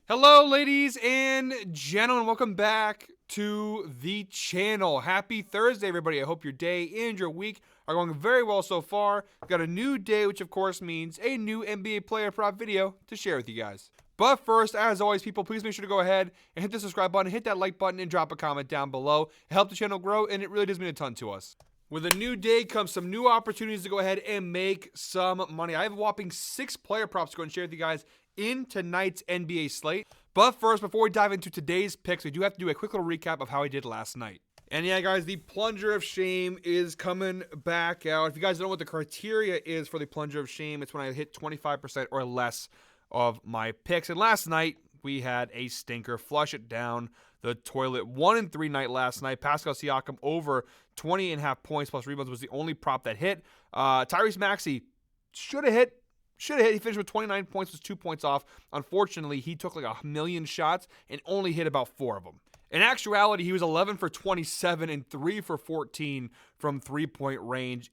Hello, ladies and gentlemen. Welcome back to the channel. Happy Thursday, everybody. I hope your day and your week are going very well so far. We've got a new day, which of course means a new NBA player prop video to share with you guys. But first, as always, people, please make sure to go ahead and hit the subscribe button, hit that like button, and drop a comment down below. It helps the channel grow, and it really does mean a ton to us. With a new day comes some new opportunities to go ahead and make some money. I have a whopping 6 player props to go and share with you guys in tonight's NBA slate. But first, before we dive into today's picks, we do have to do a quick little recap of how I did last night. And yeah, guys, the plunger of shame is coming back out. If you guys don't know what the criteria is for the plunger of shame, it's when I hit 25% or less of my picks. And last night, we had a stinker. Flush it down the toilet. 1-3 night last night. Pascal Siakam over 20.5 points plus rebounds was the only prop that hit. Tyrese Maxey should have hit. He finished with 29 points, was 2 points off. Unfortunately, he took like 1,000,000 shots and only hit about 4 of them. In actuality, he was 11 for 27 and 3 for 14 from three-point range.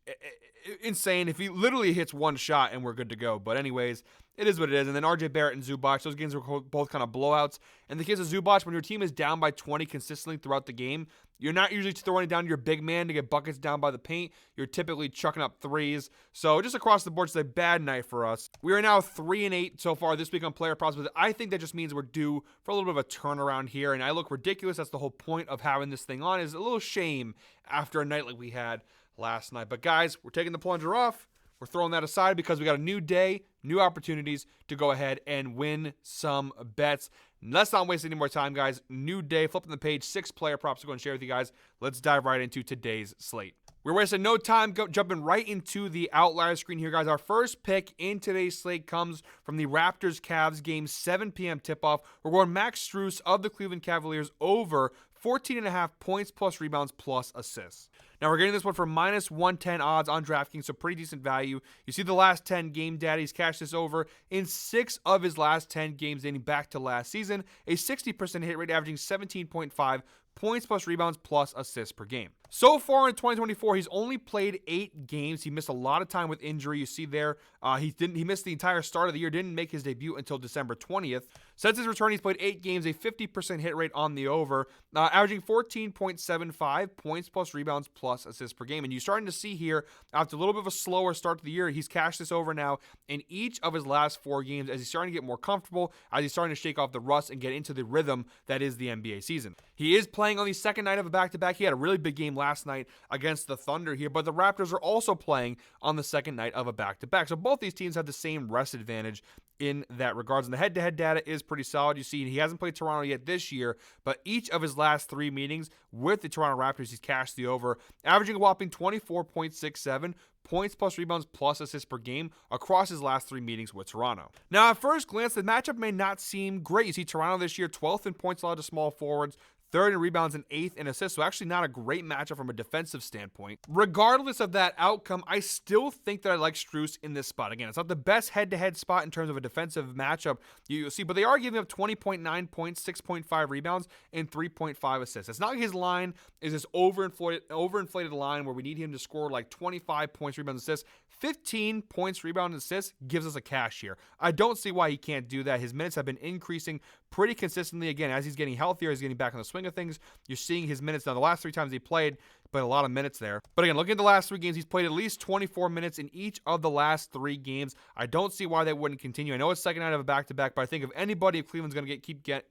Insane. If he literally hits one shot and we're good to go. But anyways, it is what it is. And then RJ Barrett and Zubac, those games were both kind of blowouts. And the case of Zubac, when your team is down by 20 consistently throughout the game, you're not usually throwing it down to your big man to get buckets down by the paint. You're typically chucking up threes. So just across the board, it's a bad night for us. We are now 3-8 so far this week on player props, but I think that just means we're due for a little bit of a turnaround here. And I look ridiculous. That's the whole point of having this thing on, is a little shame after a night like we had last night. But guys, we're taking the plunger off. We're throwing that aside because we got a new day, new opportunities to go ahead and win some bets. Let's not waste any more time, guys. New day, flipping the page, 6 player props to go and share with you guys. Let's dive right into today's slate. We're wasting no time jumping right into the outlier screen here, guys. Our first pick in today's slate comes from the Raptors-Cavs game, 7 p.m. tip-off. We're going Max Strus of the Cleveland Cavaliers over 14.5 points plus rebounds plus assists. Now, we're getting this one for minus 110 odds on DraftKings, so pretty decent value. You see the last 10 game data. He's cashed this over in 6 of his last 10 games dating back to last season. A 60% hit rate, averaging 17.5 points plus rebounds plus assists per game. So far in 2024, he's only played 8 games. He missed a lot of time with injury. You see there, he missed the entire start of the year, didn't make his debut until December 20th. Since his return, he's played 8 games, a 50% hit rate on the over, averaging 14.75 points plus rebounds plus assists per game. And you're starting to see here, after a little bit of a slower start to the year, he's cashed this over now in each of his last 4 games as he's starting to get more comfortable, as he's starting to shake off the rust and get into the rhythm that is the NBA season. He is playing on the second night of a back-to-back. He had a really big game last night against the Thunder here, but the Raptors are also playing on the second night of a back-to-back. So both these teams have the same rest advantage in that regards. And the head-to-head data is pretty solid. You see, he hasn't played Toronto yet this year, but each of his last 3 meetings with the Toronto Raptors, he's cashed the over, averaging a whopping 24.67 points plus rebounds plus assists per game across his last 3 meetings with Toronto. Now, at first glance, the matchup may not seem great. You see Toronto this year, 12th in points allowed to small forwards, 3rd in rebounds, and 8th in assists. So actually not a great matchup from a defensive standpoint. Regardless of that outcome, I still think that I like Strus in this spot. Again, it's not the best head-to-head spot in terms of a defensive matchup you'll see, but they are giving up 20.9 points, 6.5 rebounds, and 3.5 assists. It's not like his line is this overinflated line where we need him to score like 25 points, rebounds, assists. 15 points, rebounds, and assists gives us a cash here. I don't see why he can't do that. His minutes have been increasing pretty consistently. Again, as he's getting healthier, he's getting back on the swing of things. You're seeing his minutes now. The last 3 times he played, a lot of minutes there. But again, looking at the last 3 games, he's played at least 24 minutes in each of the last 3 games. I don't see why that wouldn't continue. I know it's second night of a back-to-back, but I think if anybody, if Cleveland's going to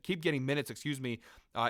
keep getting minutes,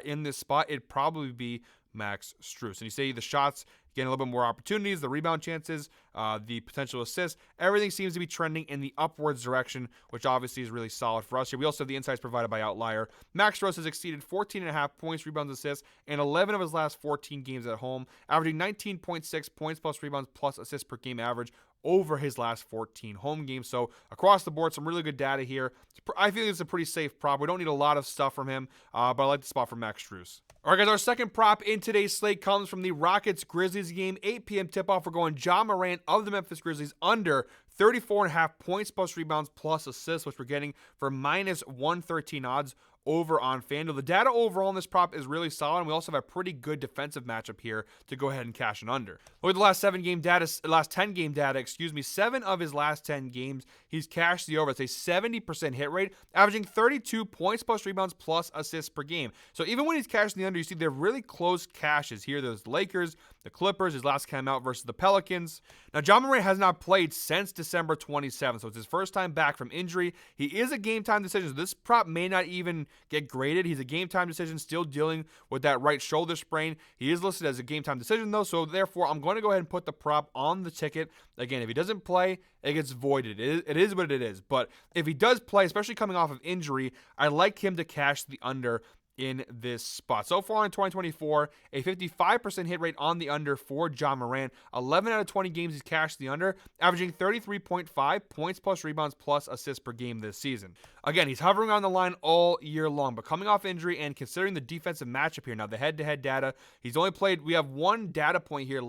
in this spot, it'd probably be Max Strus. And you see the shots getting a little bit more opportunities, the rebound chances, the potential assists. Everything seems to be trending in the upwards direction, which obviously is really solid for us here. We also have the insights provided by Outlier. Max Strus has exceeded 14.5 points, rebounds, assists in 11 of his last 14 games at home, averaging 19.6 points plus rebounds plus assists per game average over his last 14 home games. So across the board, some really good data here. I feel it's a pretty safe prop. We don't need a lot of stuff from him, but I like the spot for Max Strus. All right, guys, our second prop in today's slate comes from the Rockets-Grizzlies game. 8 p.m. tip-off. We're going Ja Morant of the Memphis Grizzlies under 34.5 points plus rebounds plus assists, which we're getting for minus 113 odds over on FanDuel. The data overall in this prop is really solid, and we also have a pretty good defensive matchup here to go ahead and cash an under. Look at the last 10 game data. 7 of his last 10 games, he's cashed the over. It's a 70% hit rate, averaging 32 points plus rebounds plus assists per game. So even when he's cashing the under, you see they're really close cashes here. There's the Lakers, the Clippers, his last came out versus the Pelicans. Now, Ja Morant has not played since December 27th, so it's his first time back from injury. He is a game-time decision, so this prop may not even get graded. He's a game-time decision, still dealing with that right shoulder sprain. He is listed as a game-time decision, though, so therefore I'm going to go ahead and put the prop on the ticket. Again, if he doesn't play, it gets voided. It is what it is, but if he does play, especially coming off of injury, I like him to cash the under in this spot. So far in 2024, a 55% hit rate on the under for Ja Morant. 11 out of 20 games he's cashed the under, averaging 33.5 points plus rebounds plus assists per game this season. Again, he's hovering on the line all year long, but coming off injury and considering the defensive matchup here, now the head-to-head data, he's only played, we have one data point here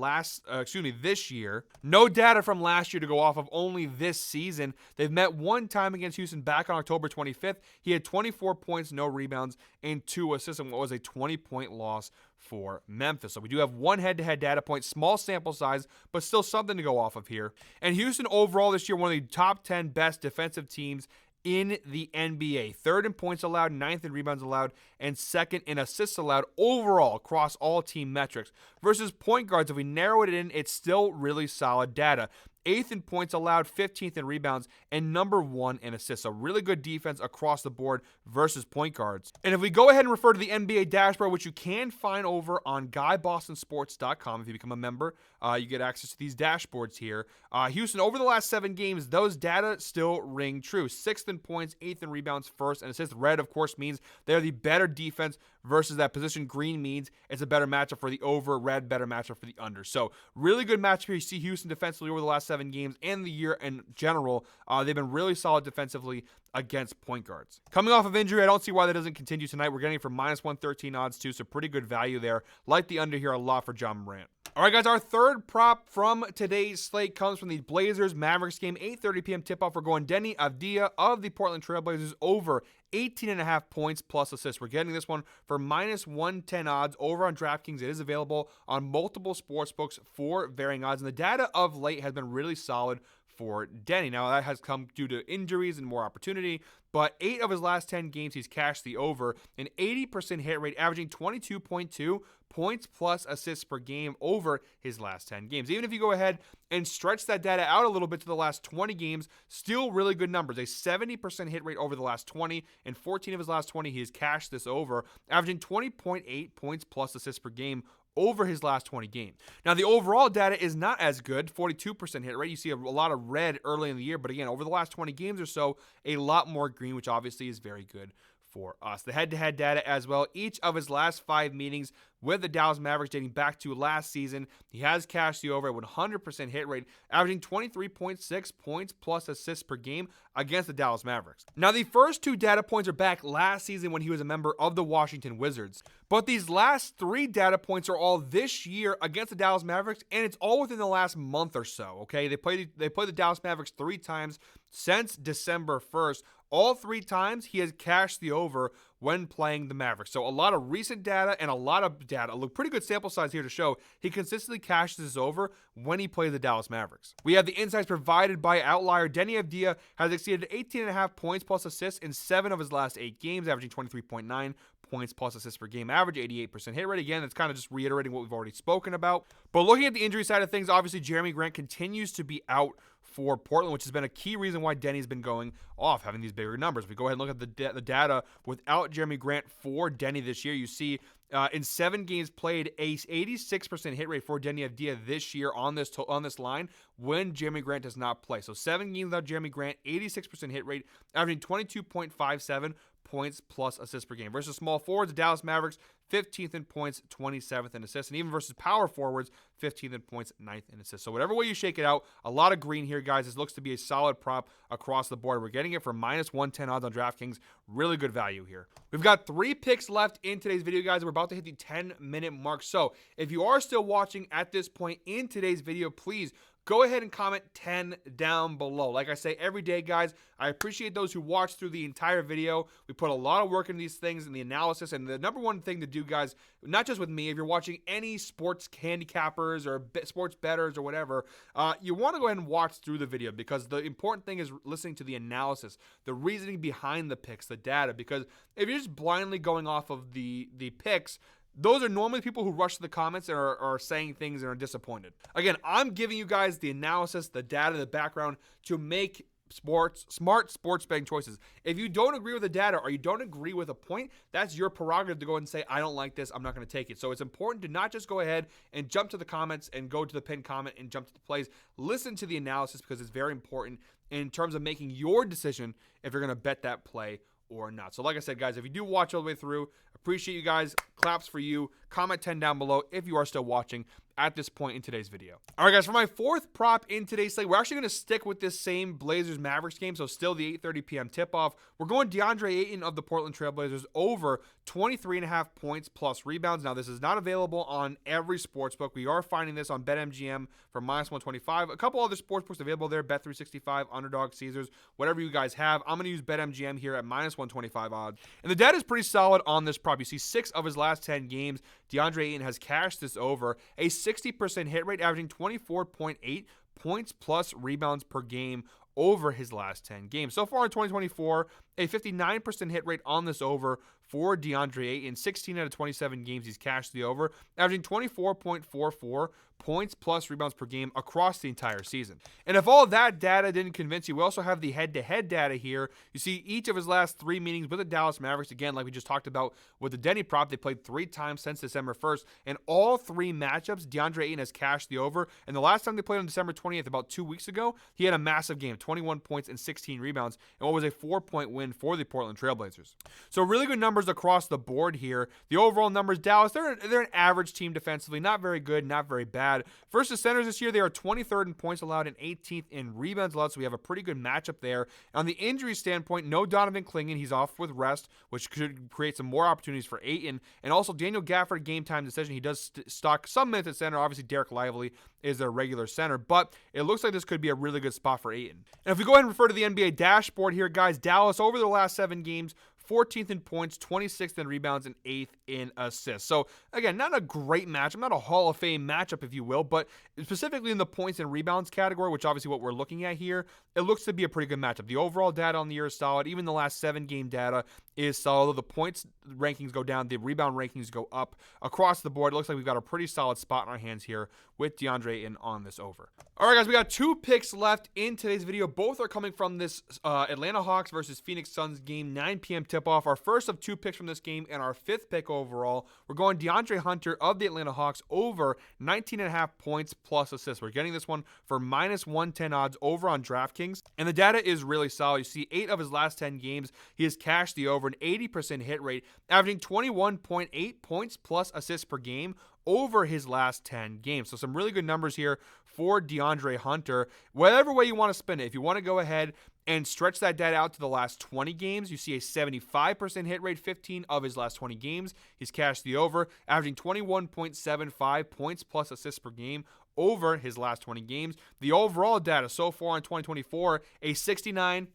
this year. No data from last year to go off of, only this season. They've met one time against Houston back on October 25th. He had 24 points, no rebounds, and 2 assists in what was a 20-point loss for Memphis. So we do have one head-to-head data point, small sample size, but still something to go off of here. And Houston overall this year, one of the top 10 best defensive teams in the NBA. 3rd in points allowed, 9th in rebounds allowed, and 2nd in assists allowed overall across all team metrics. Versus point guards, if we narrow it in, it's still really solid data. 8th in points allowed, 15th in rebounds, and number 1 in assists. So really good defense across the board versus point guards. And if we go ahead and refer to the NBA dashboard, which you can find over on GuyBostonSports.com, if you become a member, you get access to these dashboards here. Houston, over the last 7 games, those data still ring true. 6th in points, 8th in rebounds, 1st in assists. Red, of course, means they're the better defense versus that position. Green means it's a better matchup for the over. Red, better matchup for the under. So really good matchup here. You see Houston defensively over the last 7 games and the year in general. They've been really solid defensively against point guards. Coming off of injury, I don't see why that doesn't continue tonight. We're getting it for minus 113 odds too, so pretty good value there. Like the under here a lot for Ja Morant. All right, guys, our third prop from today's slate comes from the Blazers-Mavericks game. 8:30 p.m. tip-off. We're going Deni Avdija of the Portland Trail Blazers over 18.5 points plus assists. We're getting this one for minus 110 odds over on DraftKings. It is available on multiple sportsbooks for varying odds, and the data of late has been really solid for Deni. Now, that has come due to injuries and more opportunity, but 8 of his last 10 games, he's cashed the over, an 80% hit rate, averaging 22.2 points plus assists per game over his last 10 games. Even if you go ahead and stretch that data out a little bit to the last 20 games, still really good numbers. A 70% hit rate over the last 20, and 14 of his last 20, he has cashed this over, averaging 20.8 points plus assists per game over his last 20 games. Now, the overall data is not as good, 42% hit rate. You see a lot of red early in the year, but again, over the last 20 games or so, a lot more green, which obviously is very good for us. The head-to-head data as well, each of his last 5 meetings with the Dallas Mavericks dating back to last season, he has cashed the over at 100% hit rate, averaging 23.6 points plus assists per game against the Dallas Mavericks. Now, the first 2 data points are back last season when he was a member of the Washington Wizards, but these last 3 data points are all this year against the Dallas Mavericks, and it's all within the last month or so, okay? They played the Dallas Mavericks 3 times since December 1st. All 3 times he has cashed the over when playing the Mavericks. So a lot of recent data and a lot of data. Look, pretty good sample size here to show he consistently cashes this over when he plays the Dallas Mavericks. We have the insights provided by Outlier. Deni Avdija has exceeded 18.5 points plus assists in 7 of his last 8 games, averaging 23.9 points plus assists per game average, 88% hit rate. Again, that's kind of just reiterating what we've already spoken about. But looking at the injury side of things, obviously Jeremy Grant continues to be out for Portland, which has been a key reason why Deni's been going off, having these bigger numbers. If we go ahead and look at the data without Jeremy Grant for Deni this year, you see in 7 games played, a 86% hit rate for Deni Avdija this year on this line when Jeremy Grant does not play. So 7 games without Jeremy Grant, 86% hit rate, averaging 22.57 points plus assists per game. Versus small forwards, the Dallas Mavericks, 15th in points, 27th in assists. And even versus power forwards, 15th in points, 9th in assists. So whatever way you shake it out, a lot of green here, guys. This looks to be a solid prop across the board. We're getting it for minus 110 odds on DraftKings. Really good value here. We've got 3 picks left in today's video, guys. We're about to hit the 10-minute mark. So if you are still watching at this point in today's video, please go ahead and comment 10 down below. Like I say every day, guys, I appreciate those who watch through the entire video. We put a lot of work into these things and the analysis. And the number one thing to do, guys, not just with me, if you're watching any sports handicappers or sports bettors or whatever, you want to go ahead and watch through the video, because the important thing is listening to the analysis, the reasoning behind the picks, the data. Because if you're just blindly going off of the picks, those are normally people who rush to the comments and are saying things and are disappointed. Again, I'm giving you guys the analysis, the data, the background to make smart sports betting choices. If you don't agree with the data or you don't agree with a point, that's your prerogative to go ahead and say, I don't like this, I'm not going to take it. So it's important to not just go ahead and jump to the comments and go to the pinned comment and jump to the plays. Listen to the analysis, because it's very important in terms of making your decision if you're going to bet that play or not. So like I said, guys, if you do watch all the way through, appreciate you guys. Claps for you. Comment 10 down below if you are still watching at this point in today's video. All right, guys, for my 4th prop in today's slate, we're actually going to stick with this same Blazers-Mavericks game, so still the 8:30 p.m. tip-off. We're going DeAndre Ayton of the Portland Trail Blazers over 23.5 points plus rebounds. Now, this is not available on every sportsbook. We are finding this on BetMGM for minus 125. A couple other sportsbooks available there, Bet365, Underdog, Caesars, whatever you guys have. I'm going to use BetMGM here at minus 125 odds. And the data is pretty solid on this prop. You see 6 of his last 10 games, DeAndre Ayton has cashed this over. A 60% hit rate, averaging 24.8 points plus rebounds per game over his last 10 games. So far in 2024, a 59% hit rate on this over for DeAndre Ayton. 16 out of 27 games he's cashed the over, averaging 24.44 points plus rebounds per game across the entire season. And if all that data didn't convince you, we also have the head-to-head data here. You see each of his last 3 meetings with the Dallas Mavericks, again, like we just talked about with the Denny prop, they played 3 times since December 1st, and all 3 matchups, DeAndre Ayton has cashed the over. And the last time they played on December 20th, about 2 weeks ago, he had a massive game, 21 points and 16 rebounds, and what was a 4-point win for the Portland Trail Blazers. So really good numbers across the board here. The overall numbers, Dallas, they're an average team defensively, not very good, not very bad. Versus centers this year, they are 23rd in points allowed and 18th in rebounds allowed, so we have a pretty good matchup there. On the injury standpoint, no Donovan Clingan. He's off with rest, which could create some more opportunities for Ayton. And also Daniel Gafford, game time decision. He does stock some minutes at center. Obviously, Derek Lively is their regular center, but it looks like this could be a really good spot for Ayton. And if we go ahead and refer to the NBA dashboard here, guys, Dallas over the last 7 games, 14th in points, 26th in rebounds, and 8th in assists. So, again, not a great matchup, not a Hall of Fame matchup, if you will, but specifically in the points and rebounds category, which obviously what we're looking at here, it looks to be a pretty good matchup. The overall data on the year is solid. Even the last 7-game data is solid. Although the points rankings go down, the rebound rankings go up across the board. It looks like we've got a pretty solid spot in our hands here with DeAndre Ayton on this over. All right, guys, we got 2 picks left in today's video. Both are coming from this Atlanta Hawks versus Phoenix Suns game, 9 p.m. tip-off. Our first of 2 picks from this game and our 5th pick overall. We're going DeAndre Hunter of the Atlanta Hawks over 19.5 points plus assists. We're getting this one for minus 110 odds over on DraftKings. And the data is really solid. You see 8 of his last 10 games, he has cashed the over, an 80% hit rate, averaging 21.8 points plus assists per game over his last 10 games. So some really good numbers here for DeAndre Hunter. Whatever way you want to spin it, if you want to go ahead and stretch that data out to the last 20 games, you see a 75% hit rate, 15 of his last 20 games. He's cashed the over, averaging 21.75 points plus assists per game over his last 20 games. The overall data so far in 2024, a 69,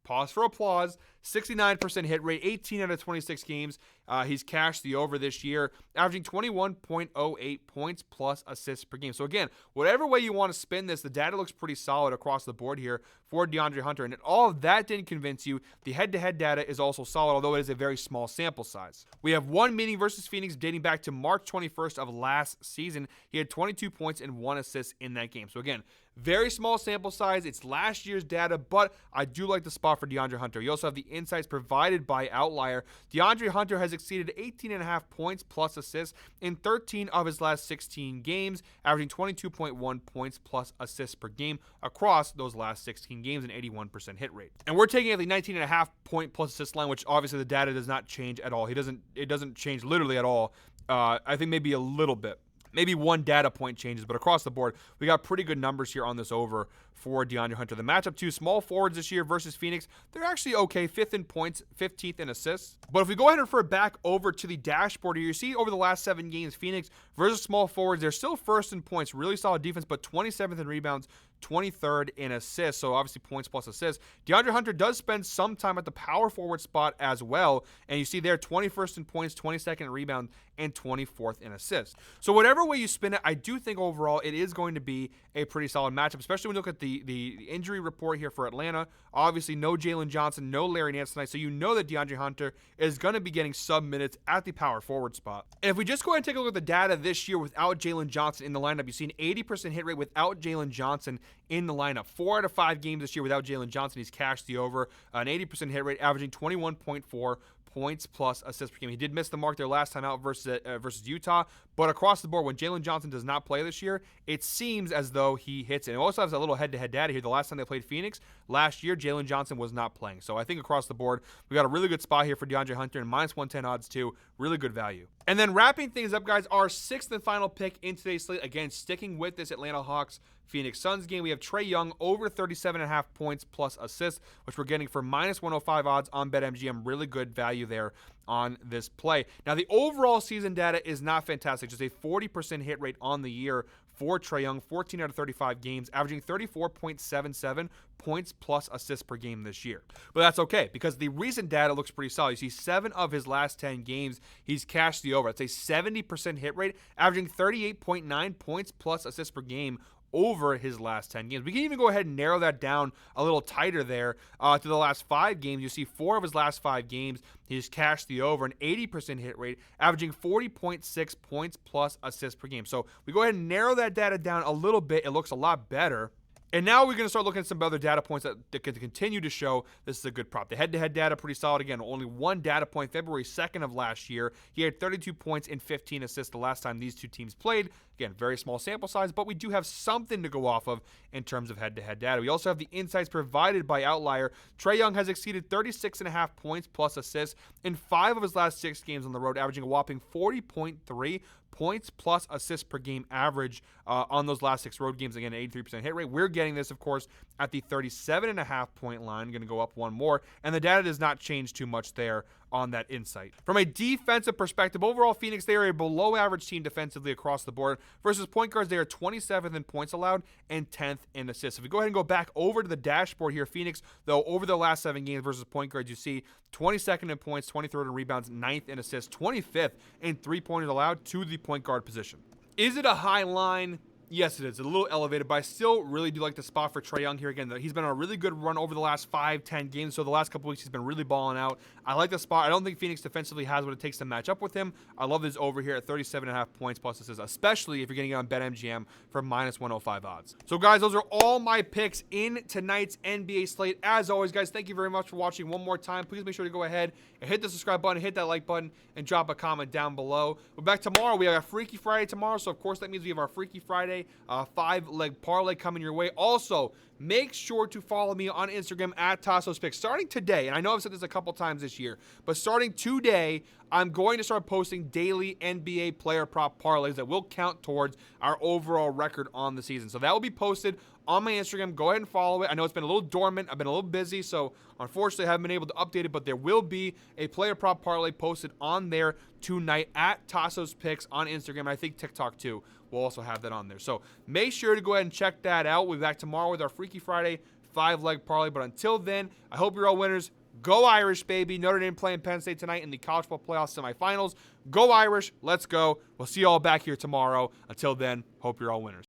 pause for applause, 69% hit rate, 18 out of 26 games. He's cashed the over this year, averaging 21.08 points plus assists per game. So again, whatever way you want to spin this, the data looks pretty solid across the board here for DeAndre Hunter. And if all of that didn't convince you, the head-to-head data is also solid, although it is a very small sample size. We have 1 meeting versus Phoenix dating back to March 21st of last season. He had 22 points and 1 assist in that game. So again, Very small sample size. It's last year's data, but I do like the spot for DeAndre Hunter. You also have the insights provided by Outlier. DeAndre Hunter has exceeded 18.5 points plus assists in 13 of his last 16 games, averaging 22.1 points plus assists per game across those last 16 games, an 81% hit rate. And we're taking at the 19.5 point plus assist line, which obviously the data does not change at all. It doesn't change literally at all. I think maybe a little bit. Maybe one data point changes, but across the board, we got pretty good numbers here on this over for DeAndre Hunter. The matchup, two small forwards this year versus Phoenix, they're actually okay, 5th in points, 15th in assists. But if we go ahead and refer back over to the dashboard here, you see over the last 7 games, Phoenix versus small forwards, they're still 1st in points, really solid defense, but 27th in rebounds, 23rd in assists, so obviously points plus assists. DeAndre Hunter does spend some time at the power forward spot as well, and you see there 21st in points, 22nd in rebounds, and 24th in assists. So whatever way you spin it, I do think overall it is going to be a pretty solid matchup, especially when you look at the injury report here for Atlanta. Obviously no Jalen Johnson, no Larry Nance tonight, so you know that DeAndre Hunter is going to be getting sub minutes at the power forward spot. And if we just go ahead and take a look at the data this year without Jalen Johnson in the lineup, you see an 80% hit rate without Jalen Johnson in the lineup. 4 out of 5 games this year without Jalen Johnson, he's cashed the over, an 80% hit rate, averaging 21.4 points plus assists per game. He did miss the mark there last time out versus Utah, but across the board, when Jalen Johnson does not play this year, it seems as though he hits it. And it also has a little head-to-head data here. The last time they played Phoenix last year, Jalen Johnson was not playing. So I think across the board, we got a really good spot here for DeAndre Hunter and minus 110 odds too. Really good value. And then wrapping things up, guys, our 6th and final pick in today's slate. Again, sticking with this Atlanta Hawks Phoenix Suns game, we have Trae Young over 37.5 points plus assists, which we're getting for minus 105 odds on BetMGM. Really good value there on this play. Now, the overall season data is not fantastic. Just a 40% hit rate on the year for Trae Young, 14 out of 35 games, averaging 34.77 points plus assists per game this year. But that's okay, because the recent data looks pretty solid. You see 7 of his last 10 games, he's cashed the over. It's a 70% hit rate, averaging 38.9 points plus assists per game over his last 10 games. We can even go ahead and narrow that down a little tighter there to the last 5 games. You see 4 of his last 5 games, he's cashed the over, an 80% hit rate, averaging 40.6 points plus assists per game. So we go ahead and narrow that data down a little bit. It looks a lot better. And now we're going to start looking at some other data points that can continue to show this is a good prop. The head-to-head data, pretty solid. Again, only one data point, February 2nd of last year. He had 32 points and 15 assists the last time these two teams played. Again, very small sample size, but we do have something to go off of in terms of head-to-head data. We also have the insights provided by Outlier. Trae Young has exceeded 36.5 points plus assists in 5 of his last 6 games on the road, averaging a whopping 40.3 points plus assists per game average on those last 6 road games. Again, an 83% hit rate. We're getting this, of course, at the 37.5 point line. Going to go up one more. And the data does not change too much there on that insight. From a defensive perspective, overall, Phoenix, they are a below average team defensively across the board. Versus point guards, they are 27th in points allowed and 10th in assists. If we go ahead and go back over to the dashboard here, Phoenix, though, over the last 7 games versus point guards, you see 22nd in points, 23rd in rebounds, 9th in assists, 25th in 3-pointers allowed to the point guard position. Is it a high line? Yes, it is. It's a little elevated, but I still really do like the spot for Trae Young here. Again, he's been on a really good run over the last 5-10 games, so the last couple weeks he's been really balling out. I like the spot. I don't think Phoenix defensively has what it takes to match up with him. I love this over here at 37.5 points plus assists, especially if you're getting it on BetMGM for minus 105 odds. So, guys, those are all my picks in tonight's NBA slate. As always, guys, thank you very much for watching one more time. Please make sure to go ahead and hit the subscribe button, hit that like button, and drop a comment down below. We're back tomorrow. We have a Freaky Friday tomorrow, so, of course, that means we have our Freaky Friday 5-leg parlay coming your way. Also, make sure to follow me on Instagram at Tassos Picks. Starting today, and I know I've said this a couple times this year, but starting today, I'm going to start posting daily NBA player prop parlays that will count towards our overall record on the season. So that will be posted on my Instagram. Go ahead and follow it. I know it's been a little dormant. I've been a little busy, so unfortunately I haven't been able to update it, but there will be a player prop parlay posted on there tonight at Tassos Picks on Instagram, and I think TikTok too. We'll also have that on there. So make sure to go ahead and check that out. We'll be back tomorrow with our Freaky Friday 5-leg parlay. But until then, I hope you're all winners. Go Irish, baby. Notre Dame playing Penn State tonight in the college football playoff semifinals. Go Irish. Let's go. We'll see you all back here tomorrow. Until then, hope you're all winners.